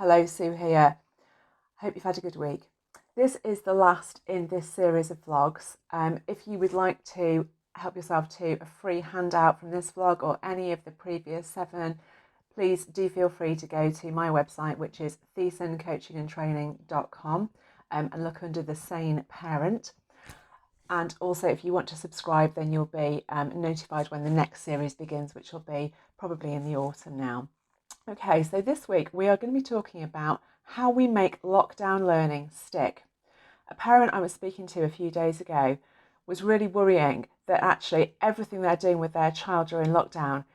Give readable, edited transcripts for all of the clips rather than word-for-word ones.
Hello, Sue here. Hope you've had a good week. This is the last in this series of vlogs. If you would like to help yourself to a free handout from this vlog or any of the previous 7, please do feel free to go to my website, which is thesanecoachingandtraining.com, and look under the Sane parent. And also, if you want to subscribe, then you'll be notified when the next series begins, which will be probably in the autumn now. Okay, so this week we are going to be talking about how we make lockdown learning stick. A parent I was speaking to a few days ago was really worrying that actually everything they're doing with their child during lockdown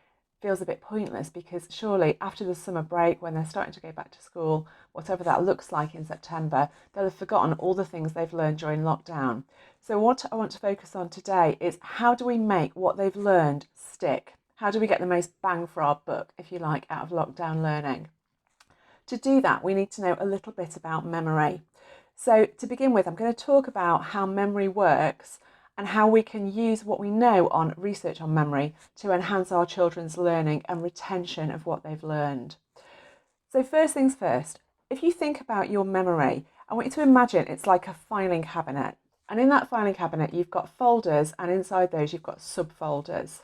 feels a bit pointless, because surely after the summer break, when they're starting to go back to school, whatever that looks like in September, they'll have forgotten all the things they've learned during lockdown. So what I want to focus on today is how do we make what they've learned stick? How do we get the most bang for our buck, if you like, out of lockdown learning? To do that, we need to know a little bit about memory. So to begin with, I'm going to talk about how memory works and how we can use what we know on research on memory to enhance our children's learning and retention of what they've learned. So first things first, if you think about your memory, I want you to imagine it's like a filing cabinet. And in that filing cabinet, you've got folders, and inside those you've got subfolders.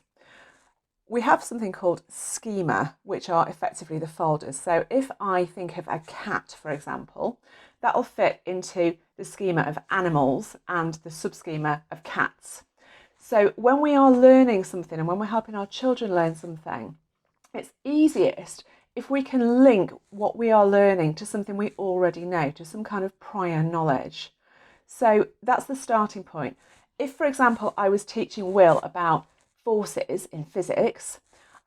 We have something called schema, which are effectively the folders. So if I think of a cat, for example, that'll fit into the schema of animals and the subschema of cats. So when we are learning something and when we're helping our children learn something, it's easiest if we can link what we are learning to something we already know, to some kind of prior knowledge. So that's the starting point. If, for example, I was teaching Will about forces in physics,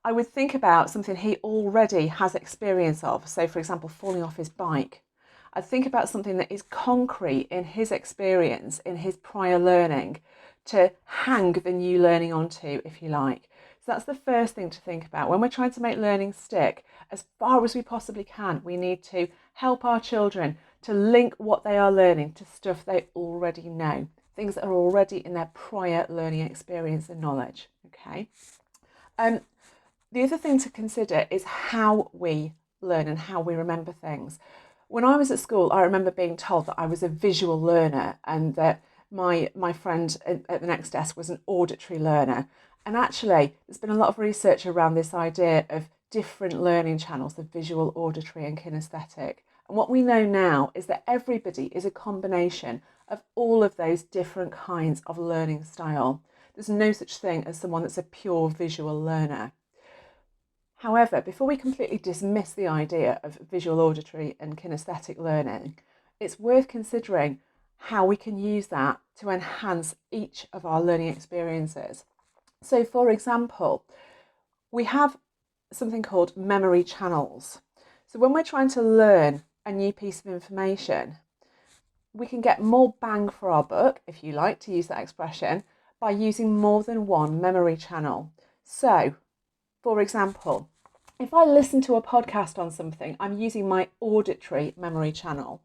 I would think about something he already has experience of. So, for example, falling off his bike. I'd think about something that is concrete in his experience, in his prior learning, to hang the new learning onto, if you like. So that's the first thing to think about. When we're trying to make learning stick, as far as we possibly can, we need to help our children to link what they are learning to stuff they already know, things that are already in their prior learning experience and knowledge. Okay. The other thing to consider is how we learn and how we remember things. When I was at school, I remember being told that I was a visual learner and that my friend at the next desk was an auditory learner. And actually, there's been a lot of research around this idea of different learning channels, the visual, auditory and kinesthetic. And what we know now is that everybody is a combination of all of those different kinds of learning style. There's no such thing as someone that's a pure visual learner. However, before we completely dismiss the idea of visual, auditory and kinesthetic learning, it's worth considering how we can use that to enhance each of our learning experiences. So, for example, we have something called memory channels. So when we're trying to learn a new piece of information, we can get more bang for our buck, if you like to use that expression, by using more than one memory channel. So, for example, if I listen to a podcast on something, I'm using my auditory memory channel.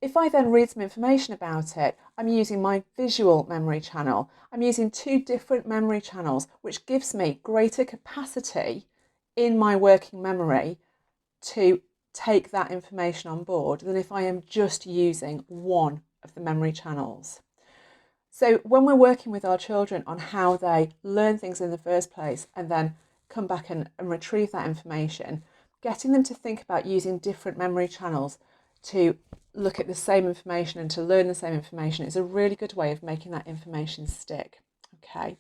If I then read some information about it, I'm using my visual memory channel. I'm using 2 different memory channels, which gives me greater capacity in my working memory to take that information on board than if I am just using one of the memory channels. So when we're working with our children on how they learn things in the first place and then come back and retrieve that information, getting them to think about using different memory channels to look at the same information and to learn the same information is a really good way of making that information stick. Okay.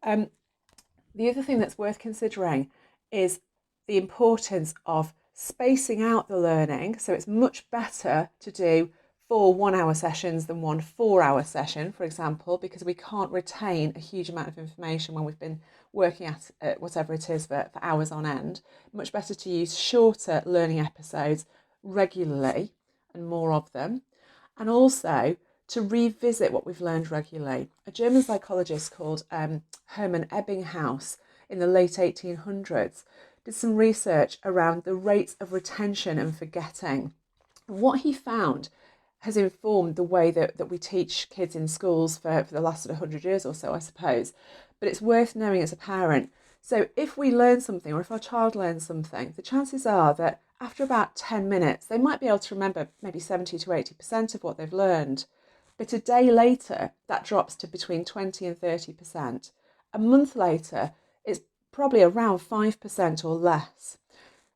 The other thing that's worth considering is the importance of spacing out the learning. So it's much better to do 4 1-hour sessions than 1 4-hour session, for example, because we can't retain a huge amount of information when we've been working at whatever it is for hours on end. Much better to use shorter learning episodes regularly and more of them, and also to revisit what we've learned regularly. A German psychologist called Hermann Ebbinghaus in the late 1800s did some research around the rates of retention and forgetting. And what he found has informed the way that we teach kids in schools for the last 100 years or so, I suppose. But it's worth knowing as a parent. So if we learn something, or if our child learns something, the chances are that after about 10 minutes, they might be able to remember maybe 70 to 80% of what they've learned. But a day later, that drops to between 20 and 30%. A month later, it's probably around 5% or less.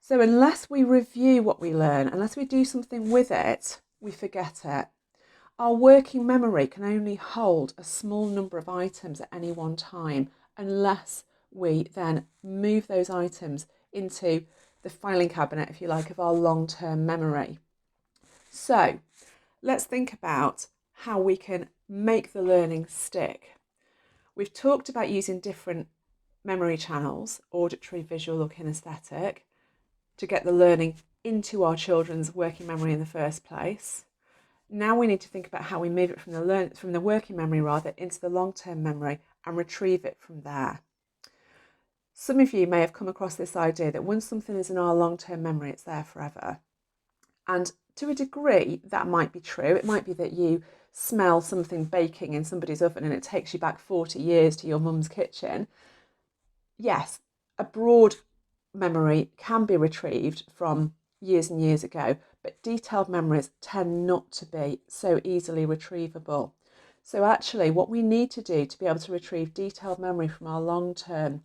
So unless we review what we learn, unless we do something with it, we forget it. Our working memory can only hold a small number of items at any one time unless we then move those items into the filing cabinet, if you like, of our long-term memory. So let's think about how we can make the learning stick. We've talked about using different memory channels, auditory, visual or kinesthetic, to get the learning into our children's working memory in the first place. Now we need to think about how we move it from the working memory into the long-term memory and retrieve it from there. Some of you may have come across this idea that once something is in our long-term memory, it's there forever. And to a degree, that might be true. It might be that you smell something baking in somebody's oven and it takes you back 40 years to your mum's kitchen. Yes, a broad memory can be retrieved from years and years ago, but detailed memories tend not to be so easily retrievable. So actually what we need to do to be able to retrieve detailed memory from our long-term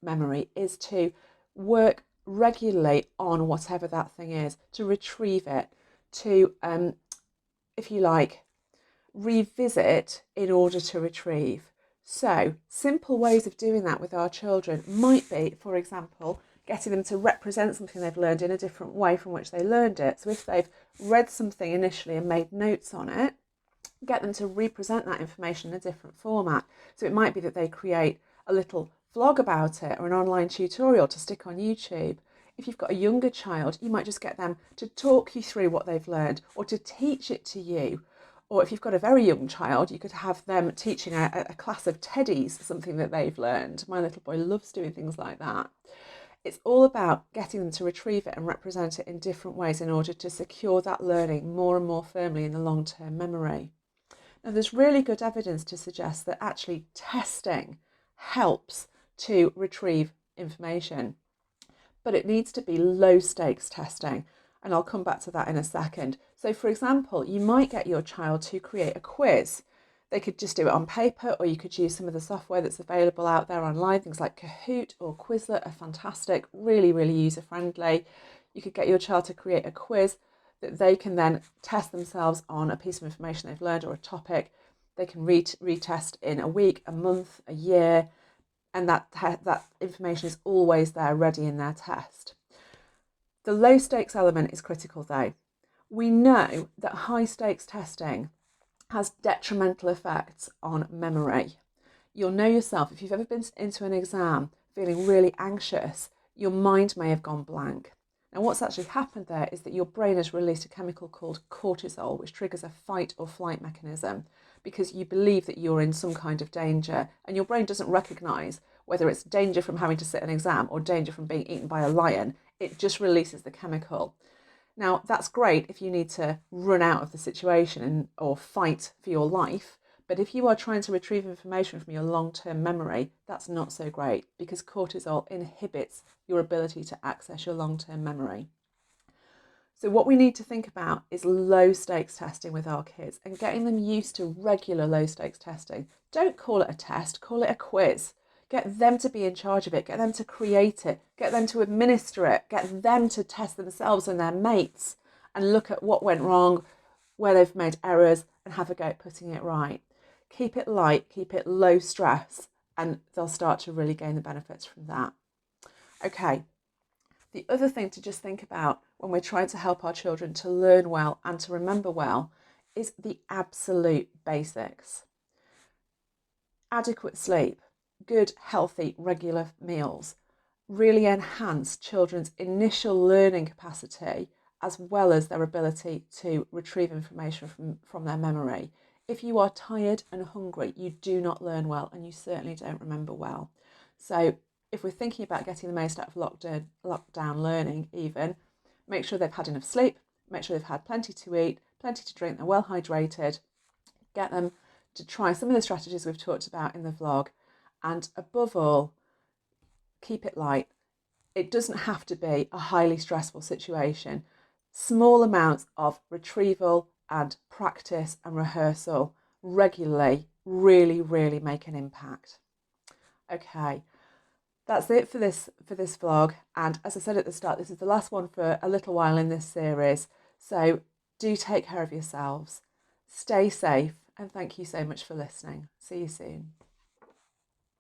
memory is to work regularly on whatever that thing is, to retrieve it, to, if you like, revisit in order to retrieve. So simple ways of doing that with our children might be, for example, getting them to represent something they've learned in a different way from which they learned it. So if they've read something initially and made notes on it, get them to represent that information in a different format. So it might be that they create a little vlog about it or an online tutorial to stick on YouTube. If you've got a younger child, you might just get them to talk you through what they've learned or to teach it to you. Or if you've got a very young child, you could have them teaching a class of teddies something that they've learned. My little boy loves doing things like that. It's all about getting them to retrieve it and represent it in different ways in order to secure that learning more and more firmly in the long-term memory. Now, there's really good evidence to suggest that actually testing helps to retrieve information, but it needs to be low stakes testing. And I'll come back to that in a second. So for example, you might get your child to create a quiz. They could just do it on paper, or you could use some of the software that's available out there online. Things like Kahoot or Quizlet are fantastic, really, really user friendly. You could get your child to create a quiz that they can then test themselves on a piece of information they've learned or a topic. They can retest in a week, a month, a year, and that information is always there ready in their test. The low stakes element is critical though. We know that high stakes testing has detrimental effects on memory. You'll know yourself, if you've ever been into an exam feeling really anxious, your mind may have gone blank. Now what's actually happened there is that your brain has released a chemical called cortisol, which triggers a fight or flight mechanism because you believe that you're in some kind of danger, and your brain doesn't recognise whether it's danger from having to sit an exam or danger from being eaten by a lion. It just releases the chemical. Now, that's great if you need to run out of the situation or fight for your life. But if you are trying to retrieve information from your long-term memory, that's not so great because cortisol inhibits your ability to access your long-term memory. So what we need to think about is low stakes testing with our kids and getting them used to regular low stakes testing. Don't call it a test, call it a quiz. Get them to be in charge of it, get them to create it, get them to administer it, get them to test themselves and their mates and look at what went wrong, where they've made errors and have a go at putting it right. Keep it light, keep it low stress, and they'll start to really gain the benefits from that. Okay, the other thing to just think about when we're trying to help our children to learn well and to remember well is the absolute basics. Adequate sleep, good, healthy, regular meals really enhance children's initial learning capacity as well as their ability to retrieve information from their memory. If you are tired and hungry, you do not learn well and you certainly don't remember well. So if we're thinking about getting the most out of lockdown learning even, make sure they've had enough sleep, make sure they've had plenty to eat, plenty to drink, they're well hydrated, get them to try some of the strategies we've talked about in the vlog, and above all, keep it light. it doesn't have to be a highly stressful situation. Small amounts of retrieval and practice and rehearsal regularly really make an impact. Okay, that's it for this vlog. And as I said at the start, this is the last one for a little while in this series. So do take care of yourselves, stay safe, and thank you so much for listening. See you soon.